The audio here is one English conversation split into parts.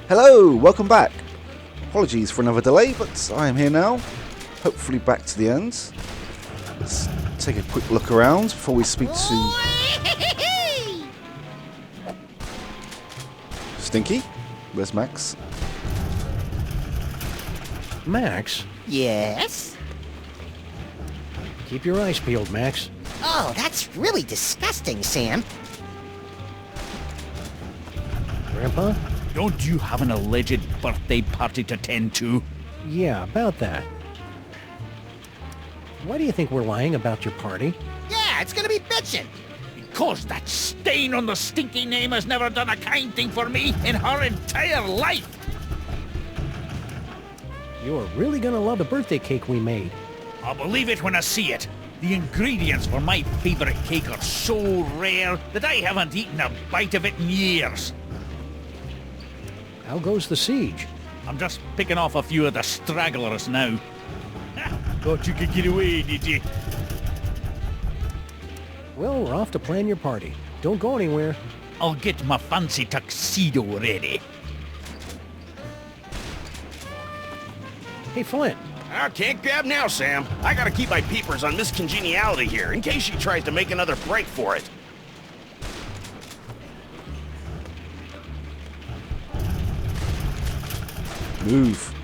Hello, welcome back. Apologies for another delay, but I am here now. Hopefully back to the end. Let's take a quick look around before we speak to Stinky. Where's Max? Max? Yes? Keep your eyes peeled, Max. Oh, that's really disgusting, Sam. Grandpa? Don't you have an alleged birthday party to tend to? Yeah, about that. Why do you think we're lying about your party? Yeah, it's gonna be bitchin'. Because that stain on the stinky name has never done a kind thing for me in her entire life. You are really gonna love the birthday cake we made. I'll believe it when I see it. The ingredients for my favorite cake are so rare that I haven't eaten a bite of it in years. How goes the siege? I'm just picking off a few of the stragglers now. Thought you could get away, did you? Well, we're off to plan your party. Don't go anywhere. I'll get my fancy tuxedo ready. Hey, Flint. I can't grab now, Sam. I gotta keep my peepers on Miss Congeniality here, in case she tries to make another break for it. Move.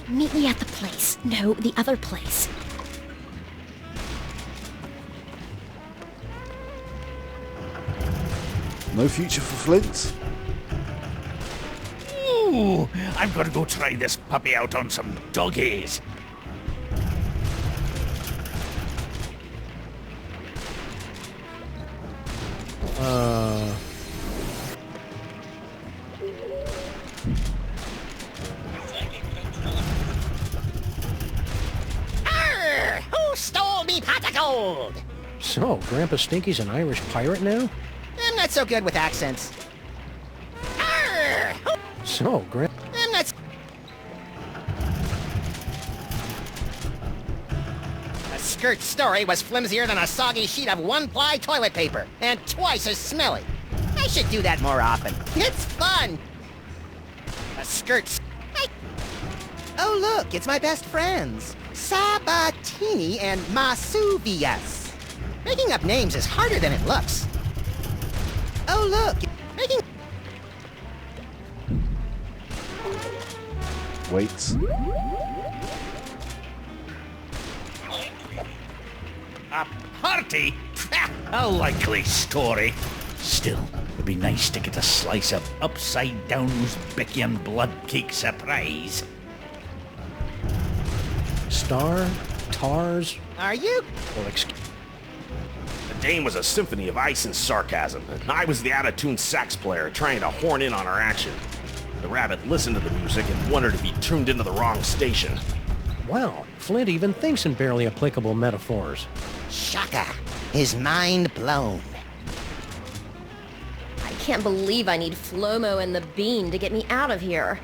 Meet me at the place. No, the other place. No future for Flint. Ooh, I'm gonna go try this puppy out on some doggies. Arr! Who stole me pot of gold? So, Grandpa Stinky's an Irish pirate now? I'm not so good with accents. Arr! So, I'm not... A skirt story was flimsier than a soggy sheet of one-ply toilet paper, and twice as smelly. I should do that more often. It's fun! A skirt... Oh look, it's my best friends. Sabatini and Masuvias. Making up names is harder than it looks. Oh look, making... Wait. A party? A likely story. Still, it'd be nice to get a slice of upside-down Uzbekian blood cake surprise. Star, Tars, Are you? or excuse... The Dame was a symphony of ice and sarcasm, and I was the out-of-tune sax player trying to horn in on her action. The rabbit listened to the music and wondered if he tuned into the wrong station. Wow, Flint even thinks in barely applicable metaphors. Shaka. His mind blown. I can't believe I need Flomo and the Bean to get me out of here.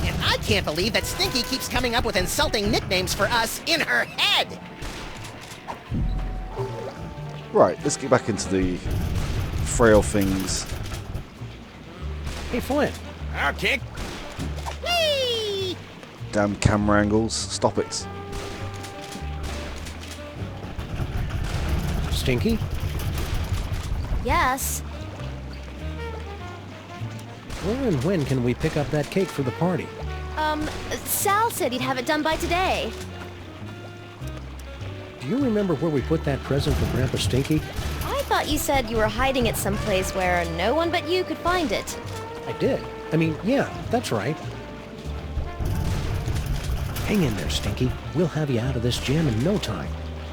And I can't believe that Stinky keeps coming up with insulting nicknames for us in her head. Right, let's get back into the frail things. Hey, Flint. Okay. Whee! Damn camera angles. Stop it. Stinky? Yes. Where and when can we pick up that cake for the party? Sal said he'd have it done by today. Do you remember where we put that present for Grandpa Stinky? I thought you said you were hiding it someplace where no one but you could find it. I did. I mean, yeah, that's right. Hang in there, Stinky. We'll have you out of this jam in no time.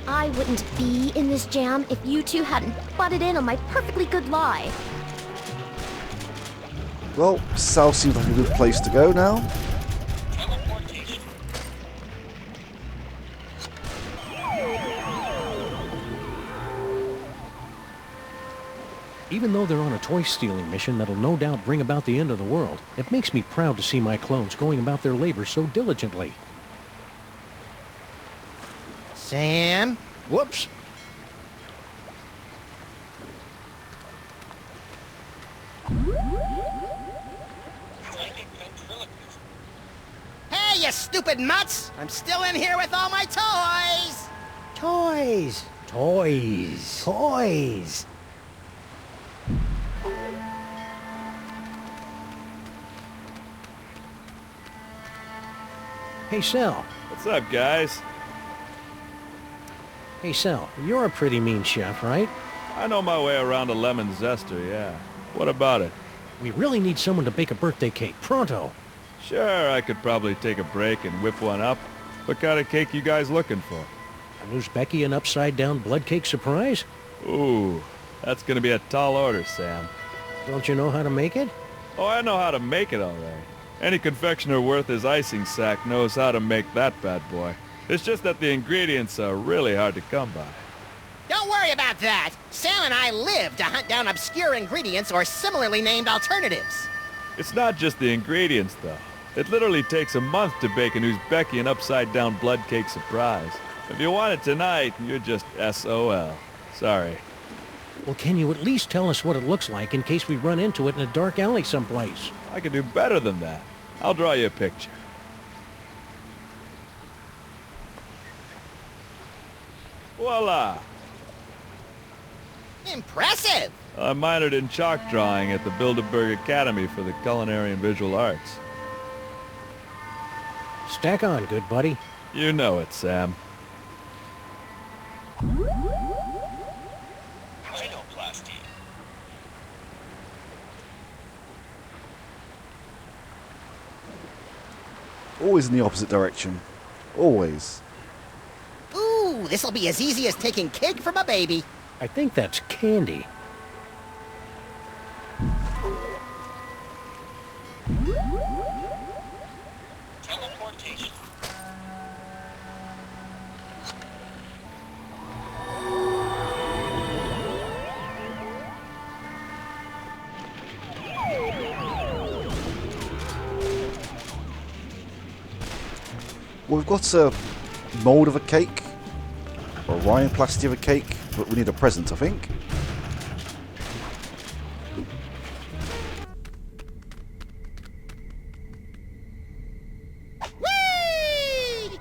I wouldn't be in this jam if you two hadn't butted in on my perfectly good lie. Well, Sal seems like a good place to go now. Even though they're on a toy-stealing mission that'll no doubt bring about the end of the world, it makes me proud to see my clones going about their labor so diligently. Sam? Whoops. Hey, you stupid mutts! I'm still in here with all my toys! Toys. Toys. Toys. Hey, Sal. What's up, guys? Hey, Sal, you're a pretty mean chef, right? I know my way around a lemon zester, yeah. What about it? We really need someone to bake a birthday cake, pronto. Sure, I could probably take a break and whip one up. What kind of cake you guys looking for? And lose Becky an upside-down blood cake surprise? Ooh, that's gonna be a tall order, Sam. Don't you know how to make it? Oh, I know how to make it all right. Any confectioner worth his icing sack knows how to make that bad boy. It's just that the ingredients are really hard to come by. Don't worry about that! Sam and I live to hunt down obscure ingredients or similarly named alternatives. It's not just the ingredients, though. It literally takes a month to bake an Uzbeki an upside-down blood cake surprise. If you want it tonight, you're just SOL. Sorry. Well, can you at least tell us what it looks like in case we run into it in a dark alley someplace? I can do better than that. I'll draw you a picture. Voila! Impressive! I minored in chalk drawing at the Bilderberg Academy for the Culinary and Visual Arts. Stack on, good buddy. You know it, Sam. Always in the opposite direction. Always. Ooh, this'll be as easy as taking cake from a baby. I think that's candy. Teleportation. Well, we've got a mould of a cake, or a Ryan plastic of a cake, but we need a present, I think. Whee!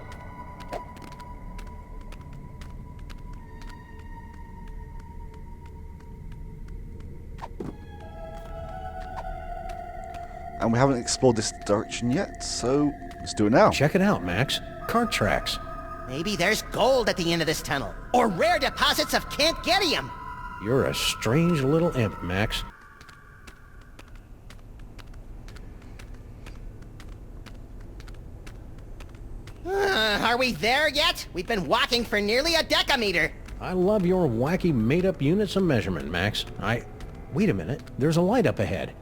And we haven't explored this direction yet, so let's do it now. Check it out, Max. Cart tracks. Maybe there's gold at the end of this tunnel, or rare deposits of Cantgetium. You're a strange little imp, Max. Are we there yet? We've been walking for nearly a decameter. I love your wacky made-up units of measurement, Max. Wait a minute. There's a light up ahead.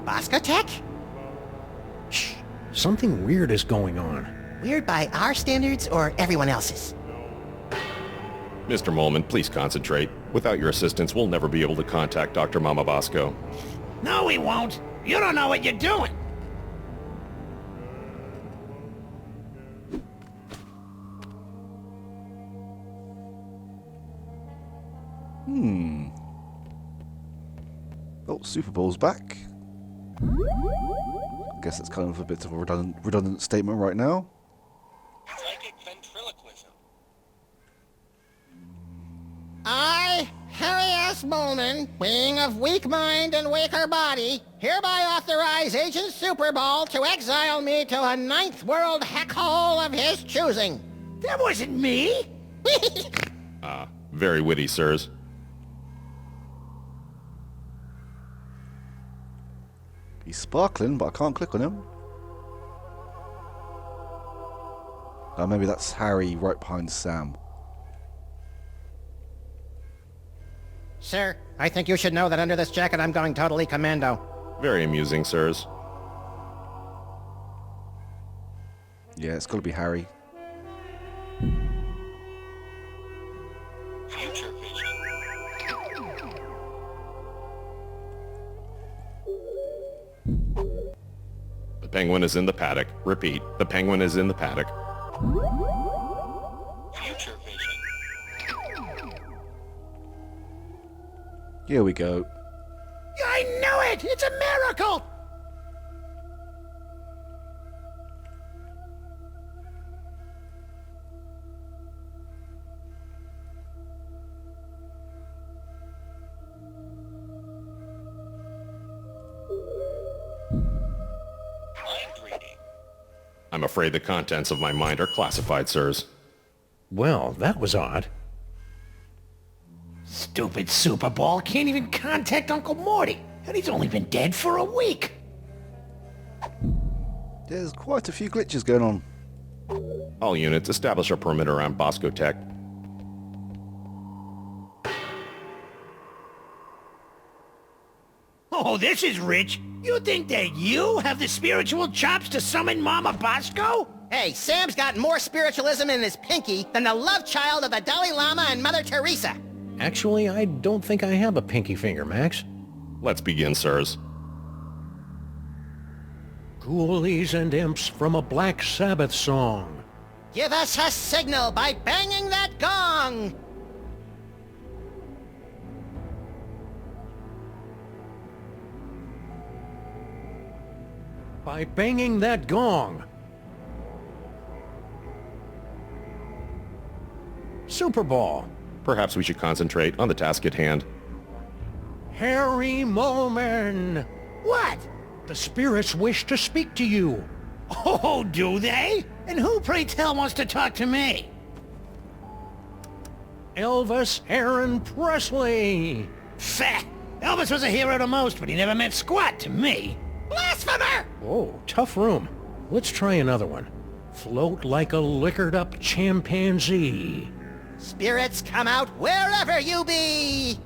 Boskotech? Shh. Something weird is going on. Weird by our standards or everyone else's? Mr. Molman, please concentrate. Without your assistance, we'll never be able to contact Dr. Mama Bosco. No, we won't. You don't know what you're doing. Oh, Super Bowl's back. I guess that's kind of a bit of a redundant statement right now. Psychic ventriloquism. I, Harry S. Bowman, being of weak mind and weaker body, hereby authorize Agent Super Bowl to exile me to a ninth world heckhole of his choosing. That wasn't me. Very witty, sirs. He's sparkling, but I can't click on him. Oh, maybe that's Harry right behind Sam. Sir, I think you should know that under this jacket I'm going totally commando. Very amusing, sirs. Yeah, it's got to be Harry. Future vision. The penguin is in the paddock. Repeat, the penguin is in the paddock. Future vision. Here we go. I knew it! It's a miracle! Mind reading. I'm afraid the contents of my mind are classified, sirs. Well, that was odd. Stupid Super Bowl can't even contact Uncle Morty, and he's only been dead for a week. There's quite a few glitches going on. All units, establish a perimeter around Bosco Tech. Oh, this is rich. You think that you have the spiritual chops to summon Mama Bosco? Hey, Sam's got more spiritualism in his pinky than the love child of the Dalai Lama and Mother Teresa. Actually, I don't think I have a pinky finger, Max. Let's begin, sirs. Ghoulies and imps from a Black Sabbath song. Give us a signal by banging that gong! By banging that gong. Super Bowl. Perhaps we should concentrate on the task at hand. Harry Molman. What? The spirits wish to speak to you. Oh, do they? And who, pray tell, wants to talk to me? Elvis Aaron Presley. Fat. Elvis was a hero to most, but he never meant squat to me. Blasphemer! Oh, tough room. Let's try another one. Float like a liquored up chimpanzee. Spirits come out wherever you be!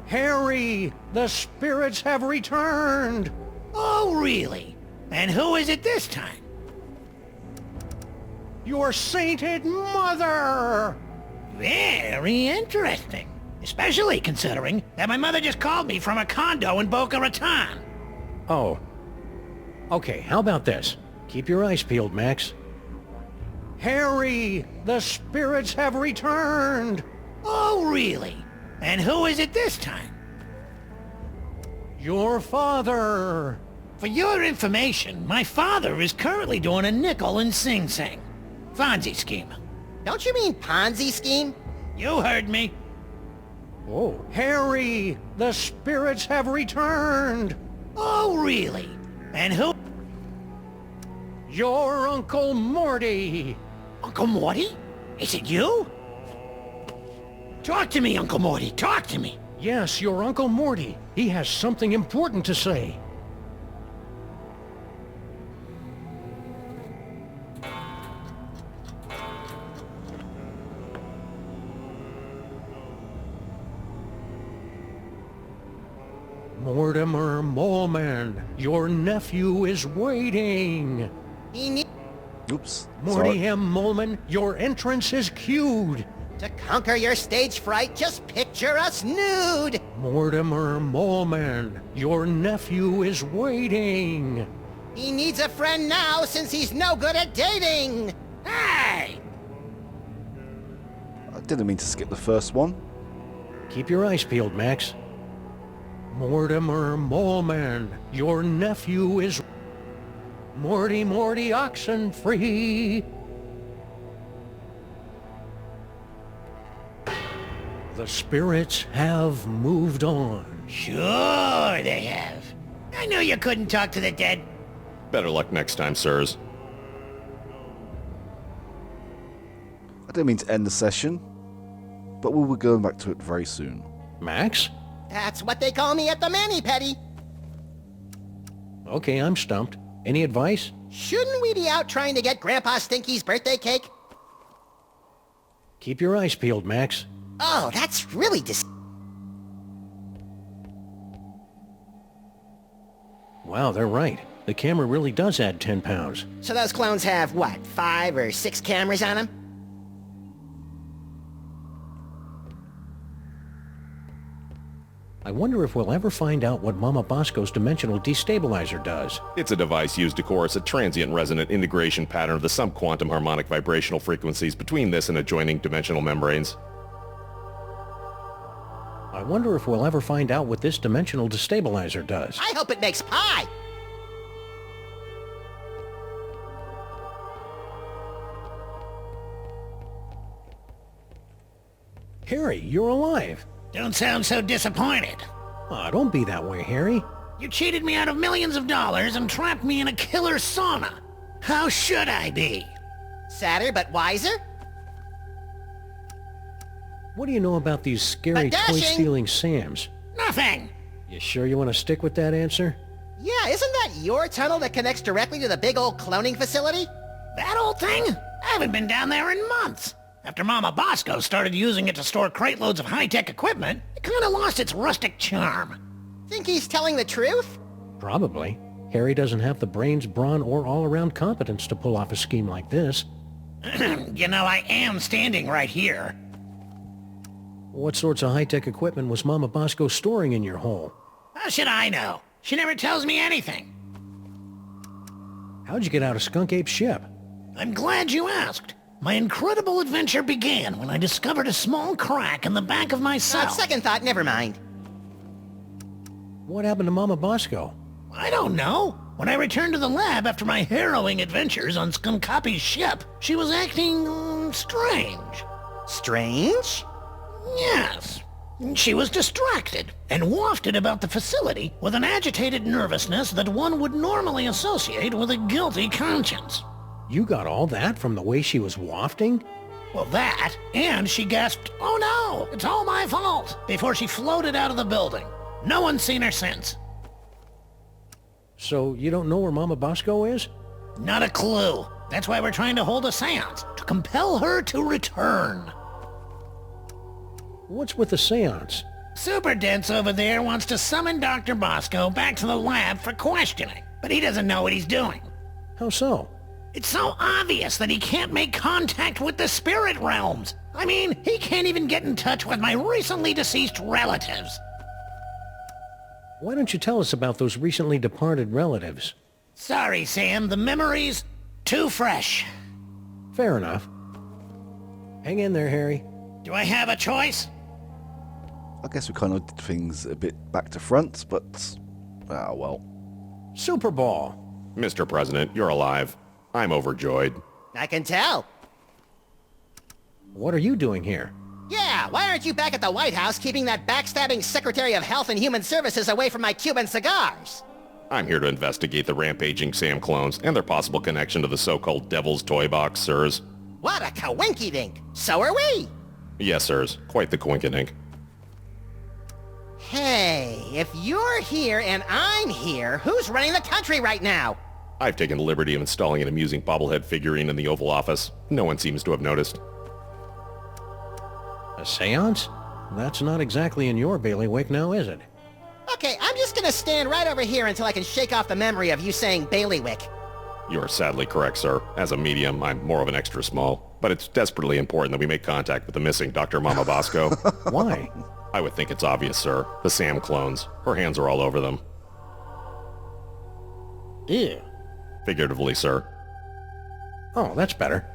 Harry, the spirits have returned. Oh, really? And who is it this time? Your sainted mother. Very interesting. Especially considering that my mother just called me from a condo in Boca Raton. Oh. Okay, how about this? Keep your eyes peeled, Max. Harry, the spirits have returned. Oh, really? And who is it this time? Your father. For your information, my father is currently doing a nickel in Sing Sing. Fonzie scheme. Don't you mean Ponzi scheme? You heard me. Oh. Harry, the spirits have returned. Oh, really? And who? Your Uncle Morty. Uncle Morty? Is it you? Talk to me, Uncle Morty. Talk to me. Yes, your Uncle Morty. He has something important to say. Mortimer Moleman, your nephew is waiting. He needs Oops. Morty Sorry. M. Moleman, your entrance is cued. to conquer your stage fright. Just picture us nude. Mortimer Moleman, your nephew is waiting. He needs a friend now since he's no good at dating. Hey! I didn't mean to skip the first one. Keep your eyes peeled, Max. Mortimer Moleman, your nephew is... Morty Oxenfree. The spirits have moved on. Sure they have. I knew you couldn't talk to the dead. Better luck next time, sirs. I didn't mean to end the session, but we'll be going back to it very soon. Max? That's what they call me at the mani-pedi. Okay, I'm stumped. Any advice? Shouldn't we be out trying to get Grandpa Stinky's birthday cake? Keep your eyes peeled, Max. Oh, that's really Wow, they're right. The camera really does add 10 pounds. So those clones have, what, 5 or 6 cameras on them? I wonder if we'll ever find out what Mama Bosco's dimensional destabilizer does. It's a device used to coerce a transient resonant integration pattern of the subquantum harmonic vibrational frequencies between this and adjoining dimensional membranes. I wonder if we'll ever find out what this dimensional destabilizer does. I hope it makes pie! Harry, you're alive. Don't sound so disappointed. Aw, don't be that way, Harry. You cheated me out of millions of dollars and trapped me in a killer sauna. How should I be? Sadder but wiser? What do you know about these scary But dashing! toy-stealing Sams? Nothing. You sure you want to stick with that answer? Yeah, isn't that your tunnel that connects directly to the big old cloning facility? That old thing? I haven't been down there in months. After Mama Bosco started using it to store crate loads of high-tech equipment, it kind of lost its rustic charm. Think he's telling the truth? Probably. Harry doesn't have the brains, brawn, or all-around competence to pull off a scheme like this. You know, I am standing right here. What sorts of high-tech equipment was Mama Bosco storing in your hole? How should I know? She never tells me anything. How'd you get out of Skunk Ape's ship? I'm glad you asked. My incredible adventure began when I discovered a small crack in the back of my On cell. second thought, never mind. What happened to Mama Bosco? I don't know. When I returned to the lab after my harrowing adventures on Skunkapi's ship, she was acting, strange. Strange? Yes. She was distracted and wafted about the facility with an agitated nervousness that one would normally associate with a guilty conscience. You got all that from the way she was wafting? Well, that, and she gasped, "Oh no, it's all my fault," before she floated out of the building. No one's seen her since. So you don't know where Mama Bosco is? Not a clue. That's why we're trying to hold a seance, to compel her to return. What's with the seance? Super Dense over there wants to summon Dr. Bosco back to the lab for questioning, but he doesn't know what he's doing. How so? It's so obvious that he can't make contact with the spirit realms. I mean, he can't even get in touch with my recently deceased relatives. Why don't you tell us about those recently departed relatives? Sorry, Sam, the memories too fresh. Fair enough. Hang in there, Harry. Do I have a choice? I guess we kind of did things a bit back to front, but... ah, well. Super Ball. Mr. President, you're alive. I'm overjoyed. I can tell. What are you doing here? Yeah, why aren't you back at the White House keeping that backstabbing Secretary of Health and Human Services away from my Cuban cigars? I'm here to investigate the rampaging Sam clones and their possible connection to the so-called Devil's Toy Box, sirs. What a coinky-dink. So are we. Yes, sirs. Quite the coinkydink. Hey, if you're here and I'm here, who's running the country right now? I've taken the liberty of installing an amusing bobblehead figurine in the Oval Office. No one seems to have noticed. A seance? That's not exactly in your bailiwick now, is it? Okay, I'm just gonna stand right over here until I can shake off the memory of you saying bailiwick. You are sadly correct, sir. As a medium, I'm more of an extra small. But it's desperately important that we make contact with the missing Dr. Mama Bosco. Why? I would think it's obvious, sir. The Sam clones. Her hands are all over them. Ew. Figuratively, sir. Oh, that's better.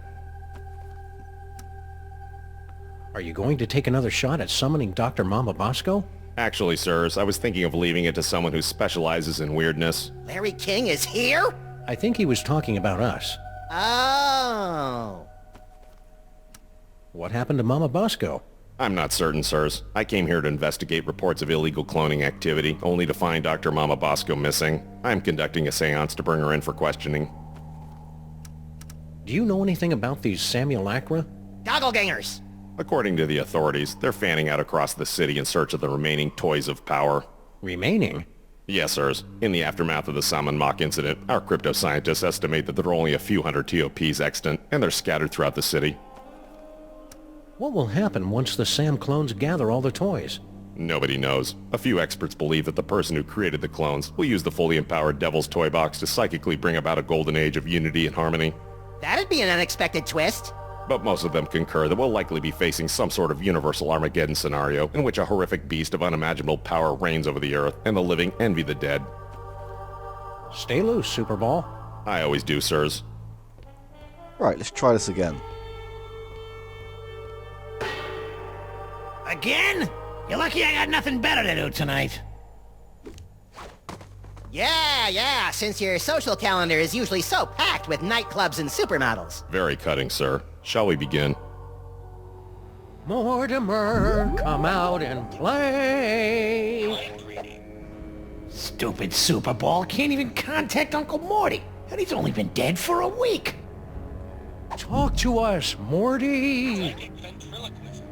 Are you going to take another shot at summoning Dr. Mama Bosco? Actually, sirs, I was thinking of leaving it to someone who specializes in weirdness. Larry King is here? I think he was talking about us. Oh. What happened to Mama Bosco? I'm not certain, sirs. I came here to investigate reports of illegal cloning activity, only to find Dr. Mama Bosco missing. I'm conducting a seance to bring her in for questioning. Do you know anything about these simulacra? Gogglegangers. According to the authorities, they're fanning out across the city in search of the remaining toys of power. Remaining? Yes, sirs. In the aftermath of the Salmon Mock incident, our crypto scientists estimate that there are only a few hundred TOPs extant, and they're scattered throughout the city. What will happen once the Sam clones gather all the toys? Nobody knows. A few experts believe that the person who created the clones will use the fully empowered Devil's Toy Box to psychically bring about a golden age of unity and harmony. That'd be an unexpected twist. But most of them concur that we'll likely be facing some sort of universal Armageddon scenario in which a horrific beast of unimaginable power reigns over the earth and the living envy the dead. Stay loose, Superball. I always do, sirs. Right, let's try this again. Again? You're lucky I got nothing better to do tonight. Yeah, since your social calendar is usually so packed with nightclubs and supermodels. Very cutting, sir. Shall we begin? Mortimer, come out and play. Mind reading. Stupid Super Bowl can't even contact Uncle Morty, and he's only been dead for a week. Talk to us, Morty. Finding ventriloquism.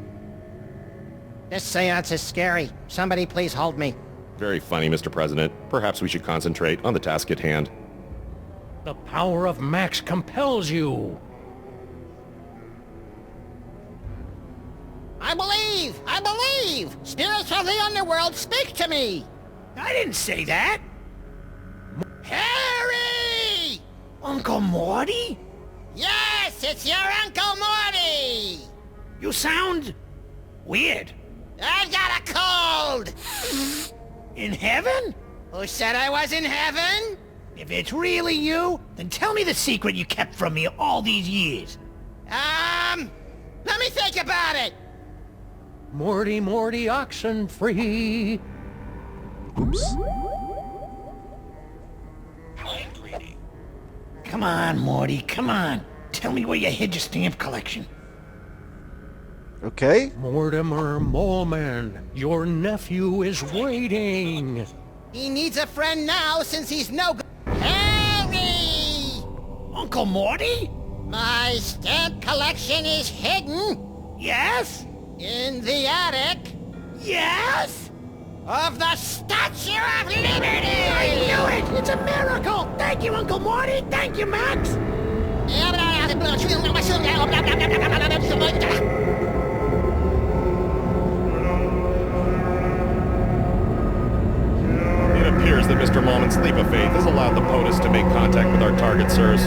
This seance is scary. Somebody please hold me. Very funny, Mr. President. Perhaps we should concentrate on the task at hand. The power of Max compels you. I believe! Spirits of the underworld, speak to me! I didn't say that. Harry! Uncle Morty? Yes, it's your Uncle Morty! You sound weird. I've got a cold! In heaven? Who said I was in heaven? If it's really you, then tell me the secret you kept from me all these years. Let me think about it! Morty, oxen free. Oops. Mind reading. Come on, Morty, come on. Tell me where you hid your stamp collection. Okay. Mortimer Moleman, your nephew is waiting. He needs a friend now since he's no good. Harry! Uncle Morty? My stamp collection is hidden Yes? in the attic Yes? of the Statue of Liberty! I knew it! It's a miracle! Thank you, Uncle Morty! Thank you, Max! It appears that Mr. Molman's leap of faith has allowed the POTUS to make contact with our target, sirs.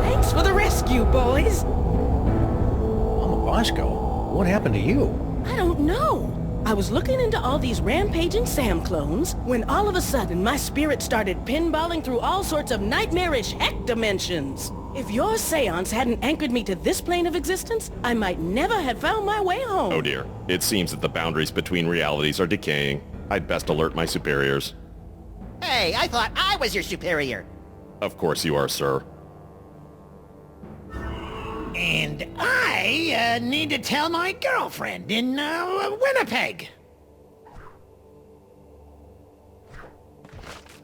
Thanks for the rescue, boys. Mama Bosco, what happened to you? I don't know. I was looking into all these rampaging Sam clones when all of a sudden my spirit started pinballing through all sorts of nightmarish heck dimensions. If your seance hadn't anchored me to this plane of existence, I might never have found my way home. Oh dear. It seems that the boundaries between realities are decaying. I'd best alert my superiors. Hey, I thought I was your superior. Of course you are, sir. And I need to tell my girlfriend in Winnipeg.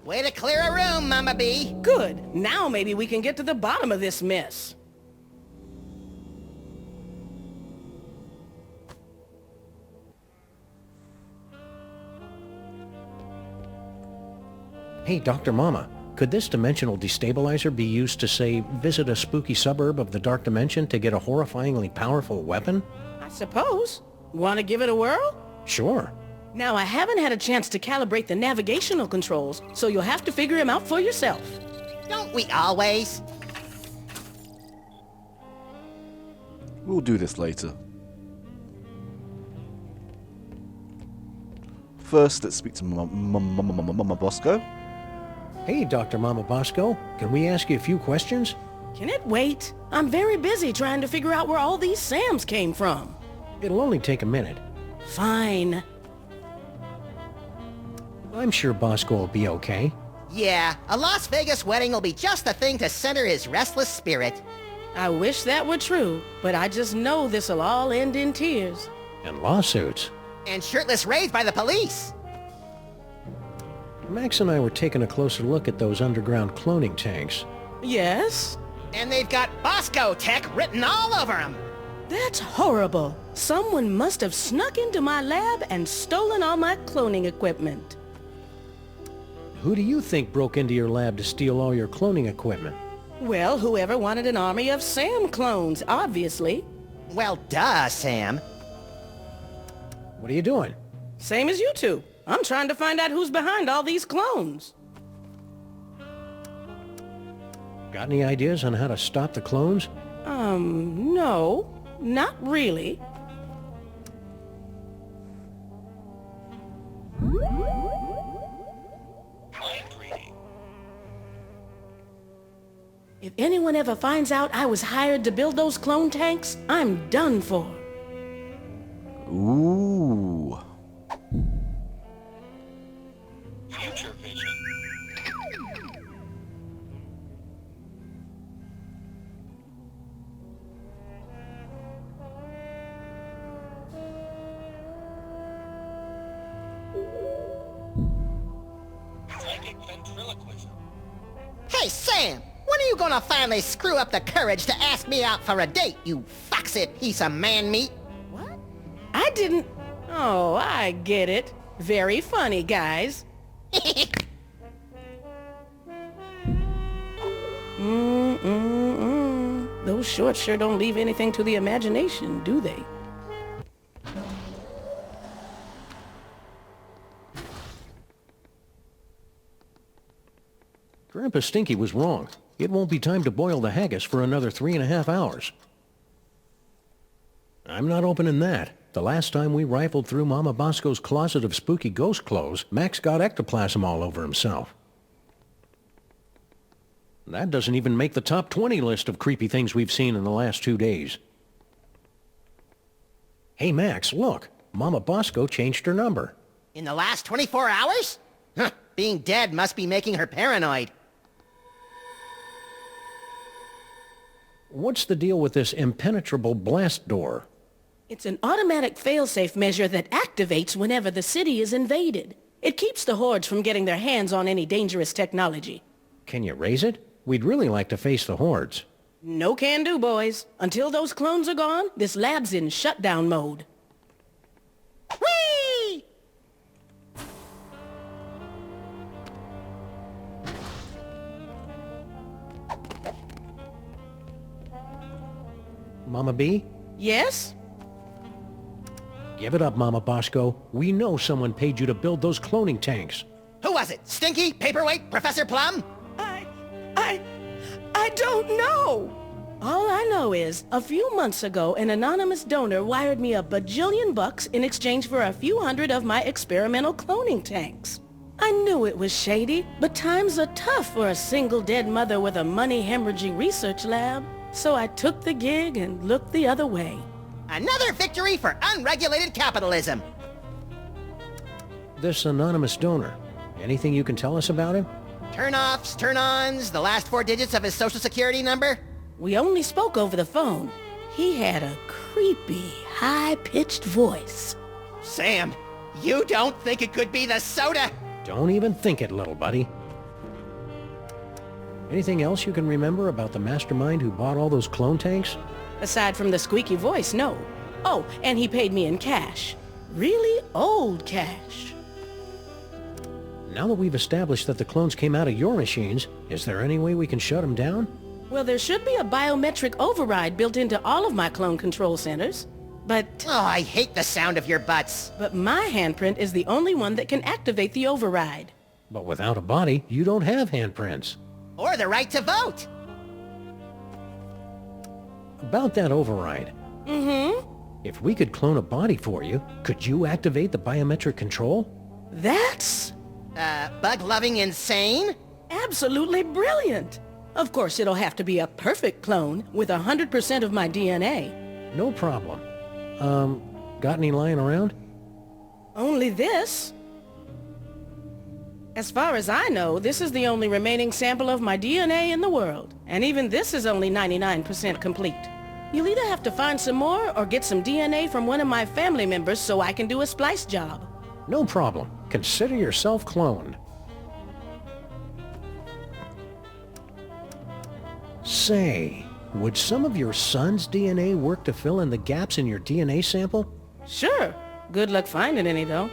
Way to clear a room, Mama B. Good. Now maybe we can get to the bottom of this mess. Hey, Dr. Mama, could this dimensional destabilizer be used to, say, visit a spooky suburb of the Dark Dimension to get a horrifyingly powerful weapon? I suppose. Want to give it a whirl? Sure. Now, I haven't had a chance to calibrate the navigational controls, so you'll have to figure them out for yourself. Don't we always? We'll do this later. First, let's speak to Mama Bosco. Hey, Dr. Mama Bosco, can we ask you a few questions? Can it wait? I'm very busy trying to figure out where all these Sams came from. It'll only take a minute. Fine. I'm sure Bosco will be okay. Yeah, a Las Vegas wedding will be just the thing to center his restless spirit. I wish that were true, but I just know this'll all end in tears. And lawsuits. And shirtless raids by the police. Max and I were taking a closer look at those underground cloning tanks. Yes? And they've got Bosco Tech written all over them. That's horrible. Someone must have snuck into my lab and stolen all my cloning equipment. Who do you think broke into your lab to steal all your cloning equipment? Well, whoever wanted an army of Sam clones, obviously. Well, duh, Sam. What are you doing? Same as you two. I'm trying to find out who's behind all these clones. Got any ideas on how to stop the clones? No. Not really. Mind reading. If anyone ever finds out I was hired to build those clone tanks, I'm done for. Ooh. Future vision. Psychic ventriloquism. Hey, Sam! When are you gonna finally screw up the courage to ask me out for a date, you foxy piece of man meat? What? I didn't... Oh, I get it. Very funny, guys. Those shorts sure don't leave anything to the imagination, do they? Grandpa Stinky was wrong. It won't be time to boil the haggis for another 3.5 hours. I'm not opening that. The last time we rifled through Mama Bosco's closet of spooky ghost clothes, Max got ectoplasm all over himself. That doesn't even make the top 20 list of creepy things we've seen in the last 2 days. Hey Max, look. Mama Bosco changed her number. In the last 24 hours? Huh, being dead must be making her paranoid. What's the deal with this impenetrable blast door? It's an automatic failsafe measure that activates whenever the city is invaded. It keeps the hordes from getting their hands on any dangerous technology. Can you raise it? We'd really like to face the hordes. No can do, boys. Until those clones are gone, this lab's in shutdown mode. Whee! Mama B? Yes? Give it up, Mama Bosco. We know someone paid you to build those cloning tanks. Who was it? Stinky? Paperweight? Professor Plum? I don't know. All I know is, a few months ago, an anonymous donor wired me $1 bajillion in exchange for a few hundred of my experimental cloning tanks. I knew it was shady, but times are tough for a single dead mother with a money-hemorrhaging research lab. So I took the gig and looked the other way. Another victory for unregulated capitalism. This anonymous donor, anything you can tell us about him? Turn-offs, turn-ons, the last 4 digits of his social security number? We only spoke over the phone. He had a creepy, high-pitched voice. Sam, you don't think it could be the soda? Don't even think it, little buddy. Anything else you can remember about the mastermind who bought all those clone tanks? Aside from the squeaky voice, no. Oh, and he paid me in cash. Really old cash. Now that we've established that the clones came out of your machines, is there any way we can shut them down? Well, there should be a biometric override built into all of my clone control centers. But Oh, I hate the sound of your butts. my handprint is the only one that can activate the override. But without a body, you don't have handprints. Or the right to vote. About that override. If we could clone a body for you, could you activate the biometric control? That's Bug-loving insane? absolutely brilliant. Of course, it'll have to be a perfect clone with 100% of my DNA. No problem. Got any lying around? Only this. As far as I know, this is the only remaining sample of my DNA in the world. And even this is only 99% complete. You'll either have to find some more or get some DNA from one of my family members so I can do a splice job. No problem. Consider yourself cloned. Say, would some of your son's DNA work to fill in the gaps in your DNA sample? Sure. Good luck finding any, though.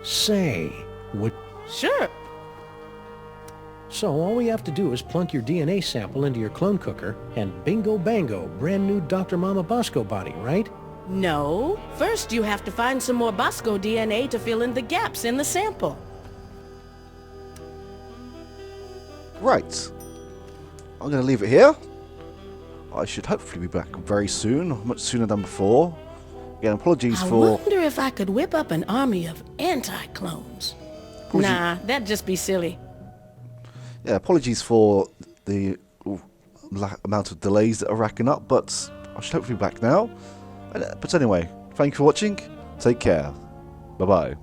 Say, would... Sure. So all we have to do is plunk your DNA sample into your clone cooker, and bingo bango, brand new Dr. Mama Bosco body, right? No. First, you have to find some more Bosco DNA to fill in the gaps in the sample. Right. I'm going to leave it here. I should hopefully be back very soon, much sooner than before. Again, apologies I for... wonder if I could whip up an army of anti-clones. Nah, that'd just be silly. Yeah, apologies for the amount of delays that are racking up, but I should hopefully be back now. But anyway, thank you for watching. Take care. Bye-bye.